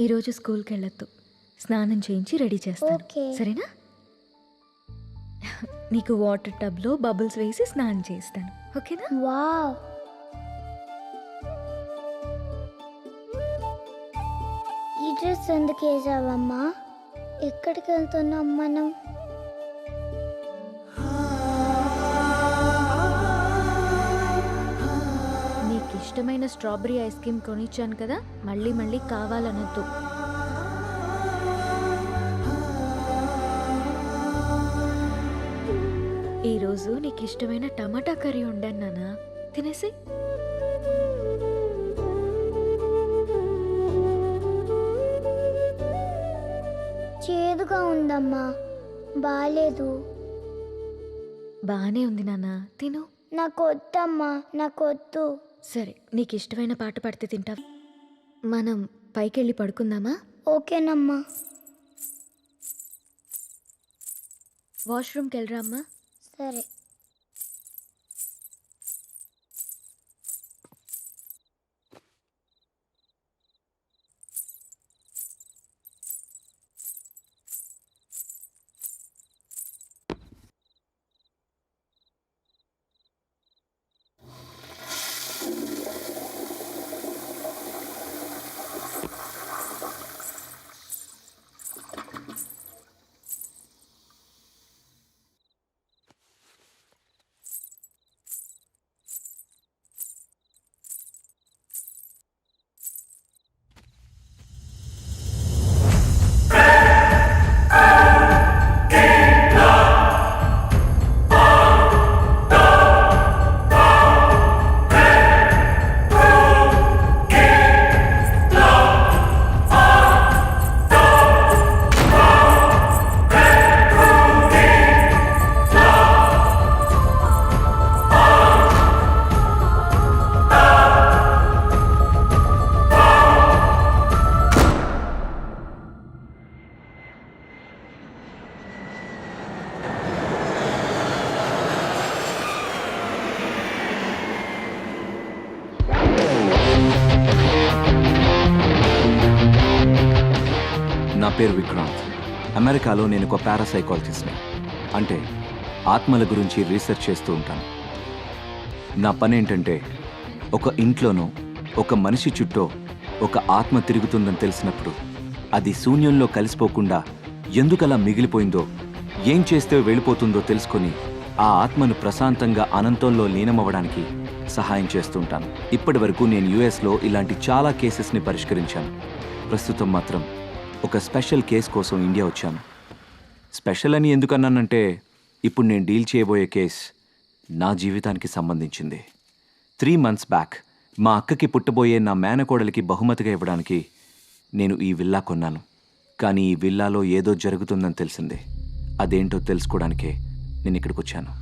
ఈరోజు స్కూల్కి వెళ్ళొద్దు. స్నానం చేయించి రెడీ చేస్తాను. ఓకే. సరేనా? నీకు వాటర్ టబ్లో బబుల్స్ వేసి స్నానం చేస్తాను. ఓకేనా? వావ్! ఈ డ్రెస్ ఎందుకు వేసావమ్మా? ఎక్కడికి వెళ్తున్నాం మనం? నీకు ఇష్టమైన స్ట్రాబెరీ ఐస్ క్రీమ్ కొనిచ్చాను కదా, మళ్ళీ మళ్ళీ కావాలనొద్దు. ఈరోజు నీకు ఇష్టమైన టమాటా కర్రీ వండాను నాన్న, తినేసి. చేదుగా ఉందమ్మా, బాలేదు. బాగానే ఉంది నాన్న, తిను. నాకు వద్దమ్మా, నాకు వద్దు. సరే, నీకు ఇష్టమైన పాట పాడితే తింటావా? మనం పైకి వెళ్ళి పడుకుందామా? ఓకేనమ్మా. వాష్రూమ్కి వెళ్ళరా అమ్మా. సరే. నా పేరు విక్రాంత్. అమెరికాలో నేను ఒక పారాసైకాలజిస్ట్ని, అంటే ఆత్మల గురించి రీసెర్చ్ చేస్తూ ఉంటాను. నా పని ఏంటంటే, ఒక ఇంట్లోనో ఒక మనిషి చుట్టూ ఒక ఆత్మ తిరుగుతుందని తెలిసినప్పుడు అది శూన్యంలో కలిసిపోకుండా ఎందుకలా మిగిలిపోయిందో, ఏం చేస్తే వెళ్ళిపోతుందో తెలుసుకొని ఆ ఆత్మను ప్రశాంతంగా అనంతంలో లీనమవ్వడానికి సహాయం చేస్తుంటాను. ఇప్పటి వరకు నేను యుఎస్లో ఇలాంటి చాలా కేసెస్ని పరిష్కరించాను. ప్రస్తుతం మాత్రం ఒక స్పెషల్ కేస్ కోసం ఇండియా వచ్చాను. స్పెషల్ అని ఎందుకన్నానంటే, ఇప్పుడు నేను డీల్ చేయబోయే కేస్ నా జీవితానికి సంబంధించింది. 3 months బ్యాక్ మా అక్కకి పుట్టబోయే నా మేనకోడలికి బహుమతిగా ఇవ్వడానికి నేను ఈ విల్లా కొన్నాను. కానీ ఈ విల్లాలో ఏదో జరుగుతుందని తెలిసింది. అదేంటో తెలుసుకోవడానికే నేను ఇక్కడికి వచ్చాను.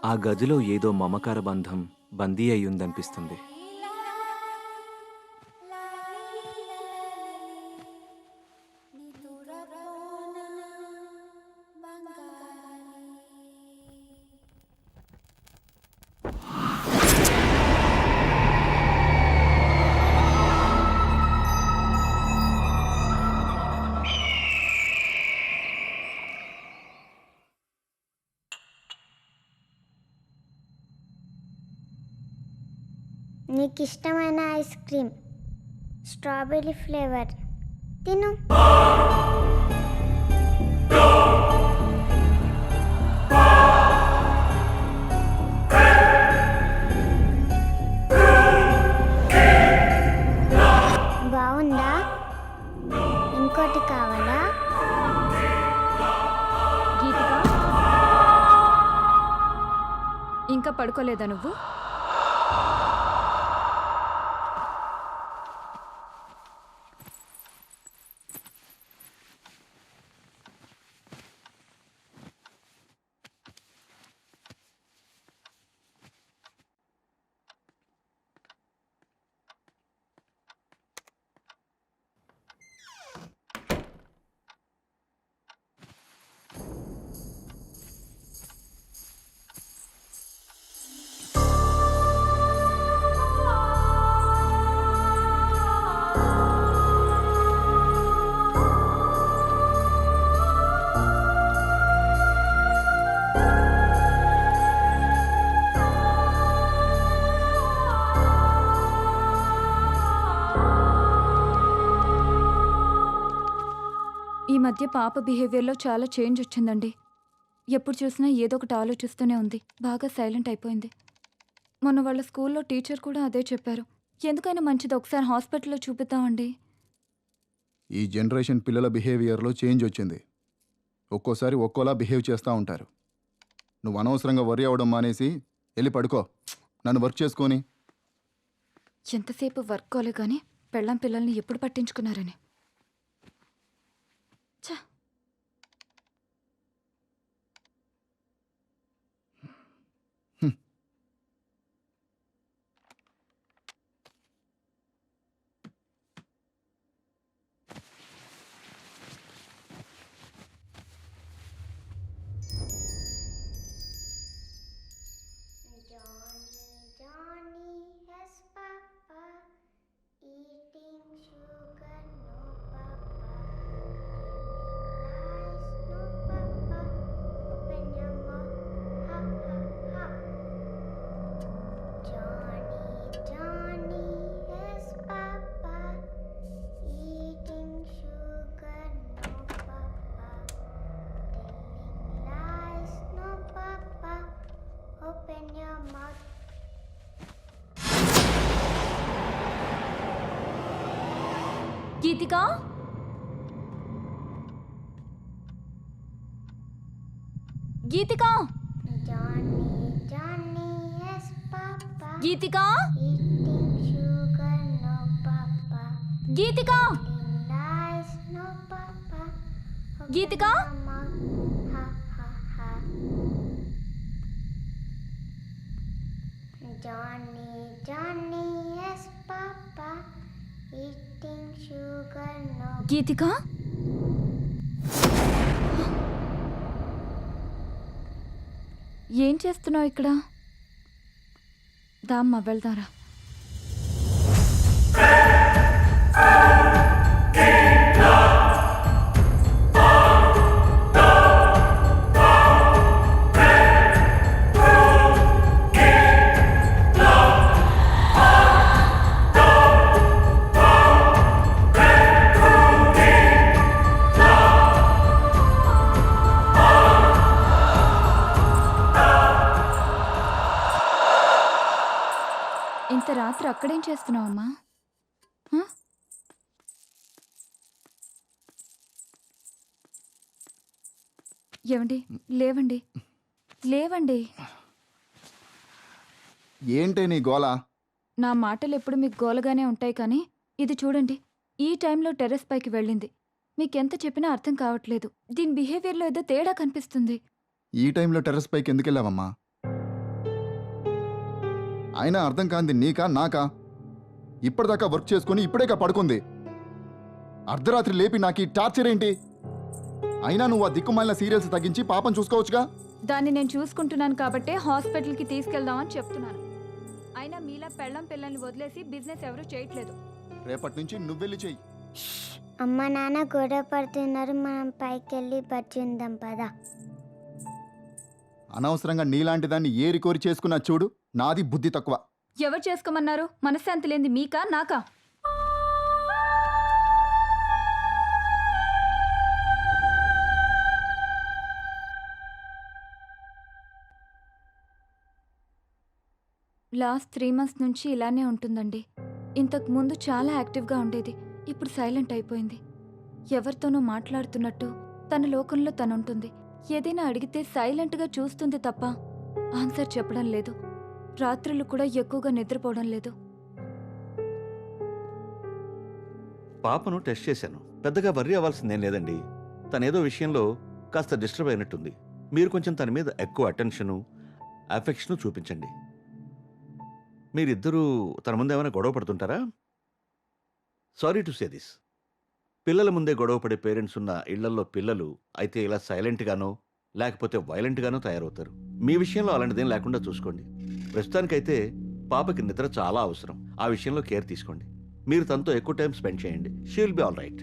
ఆ గదిలో ఏదో మమకార బంధం బందీ అయ్యుందనిపిస్తుంది. నీకు ఇష్టమైన ఐస్ క్రీమ్ స్ట్రాబెర్రీ ఫ్లేవర్ తిను. బాగుందా? ఇంకోటి కావాలా? గీతిక, ఇంకా పడుకోలేదా నువ్వు? ఈ మధ్య పాప బిహేవియర్లో చాలా చేంజ్ వచ్చిందండి. ఎప్పుడు చూసినా ఏదో ఒకటి ఆలోచిస్తూనే ఉంది. బాగా సైలెంట్ అయిపోయింది. మొన్న వాళ్ళ స్కూల్లో టీచర్ కూడా అదే చెప్పారు. ఎందుకైనా మంచిది ఒకసారి హాస్పిటల్లో చూపిద్దామండి. ఈ జనరేషన్ పిల్లల బిహేవియర్లో చేంజ్ వచ్చింది. ఒక్కోసారి ఒక్కోలా బిహేవ్ చేస్తూ ఉంటారు. నువ్వు అనవసరంగా వర్రీ అవ్వడం మానేసి వెళ్ళి పడుకో. నన్ను వర్క్ చేసుకొని. ఎంతసేపు వర్క్ కోలే కానీ పెళ్ళాం పిల్లల్ని ఎప్పుడు పట్టించుకున్నారని. ఛ! Johnny has papa eating sugar, no papa. Lies, no papa. Open your mouth, ha ha ha. Johnny has papa eating sugar, no papa. Telling lies, no papa. Open your mouth. Geethika, Geethika, Johnny has papa Geethika, eating sugar, no papa. Geethika, Telling lies, no papa. Open Geethika. your mouth, ha ha ha. Johnny has papa eating sugar, no. గీతిక, ఏం చేస్తున్నావు ఇక్కడ? దామ్మా వెళ్దారా. ఇంత రాత్రి అక్కడేం చేస్తున్నావమ్మా? హ? ఏమండి, లేవండి, లేవండి. ఏంటే నీ గోల? నా మాటలు ఎప్పుడు మీకు గోలగానే ఉంటాయి, కానీ ఇది చూడండి, ఈ టైంలో టెర్రస్ పైకి వెళ్ళింది. మీకెంత చెప్పినా అర్థం కావట్లేదు. దీని బిహేవియర్లో ఏదో తేడా కనిపిస్తుంది. ఈ టైంలో టెర్రస్ పైకి ఎందుకు వెళ్ళావమ్మా? అయినా అర్థం కాంది నీకా నాకా? ఇప్పటిదాకా వర్క్ చేసుకుని ఇప్పుడేగా పడుకుంది. అర్ధరాత్రి లేపి నాకు ఈ టార్చర్ ఏంటి? అయినా నువ్వు ఆ దిక్కుమాలిన సీరియల్స్ తగ్గించి పాపం చూసుకోవచ్చుగా. దాన్ని నేను చూసుకుంటున్నాను కాబట్టే హాస్పిటల్కి తీసుకెళ్దామని చెప్తున్నాను. అయినా మీలా పెళ్ళం పిల్లల్ని వదిలేసి బిజినెస్ ఎవరూ చేయట్లేదు. రేపటి నుంచి నువ్వెళ్ళి చెయ్యి. అమ్మ నాన్న గొడవ పడుతున్నారు, మనం పైకి వెళ్ళి బజ్జిందాం పదా. అనవసరంగా నీలాంటి దాన్ని ఏరి కోరి చేసుకున్నా చూడు. నాది బుద్ధి తక్కువ. ఎవరు చేసుకోమన్నారు? మనశ్శాంతి లేనిది మీకా నాకా? లాస్ట్ 3 months నుంచి ఇలానే ఉంటుందండి. ఇంతకు ముందు చాలా యాక్టివ్గా ఉండేది, ఇప్పుడు సైలెంట్ అయిపోయింది. ఎవరితోనో మాట్లాడుతున్నట్టు తన లోకంలో తనుంటుంది. ఏదైనా అడిగితే సైలెంట్గా చూస్తుంది తప్ప ఆన్సర్ చెప్పడం లేదు. రాత్రులు కూడా ఎక్కువగా నిద్రపోవడం లేదు. పాపను టెస్ట్ చేశాను, పెద్దగా వర్రీ అవ్వాల్సిందేం లేదండి. తనేదో విషయంలో కాస్త డిస్టర్బ్ అయినట్టుంది. మీరు కొంచెం తన మీద ఎక్కువ అటెన్షను అఫెక్షను చూపించండి. మీరిద్దరూ తన ముందు ఏమైనా గొడవ పడుతుంటారా? సారీ టు సే దిస్, పిల్లల ముందే గొడవ పడే పేరెంట్స్ ఉన్న ఇళ్లల్లో పిల్లలు అయితే ఇలా సైలెంట్గానో లేకపోతే వైలెంట్గానో తయారవుతారు. మీ విషయంలో అలాంటిదేం లేకుండా చూసుకోండి. ప్రస్తుతానికైతే పాపకి నిద్ర చాలా అవసరం. ఆ విషయంలో కేర్ తీసుకోండి. మీరు తనతో ఎక్కువ టైం స్పెండ్ చేయండి. She will be all right.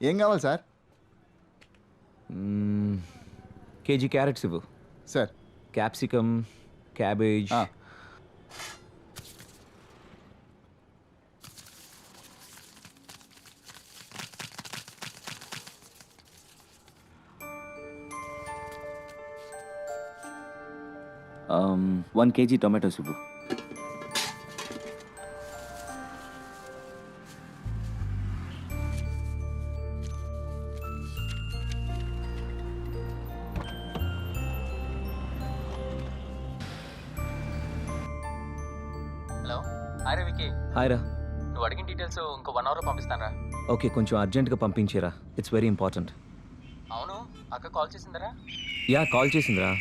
ఏం కావాలి సార్? కేజీ క్యారెట్స్ ఇవ్వు. Sir capsicum, cabbage. ఆ. వన్ కేజీ టొమాటోస్ ఇవ్వు. హలో, హాయ్ రా వికీ. హాయ్ రా. నువ్వు అడిగిన డీటెయిల్స్ ఇంకో 1 అవర్లో పంపిస్తాను రా. ఓకే, కొంచెం అర్జెంట్గా పంపించేరా. It's very important. అవును, అక్క కాల్ చేసిందరా? Yeah, call చేసిందిరా.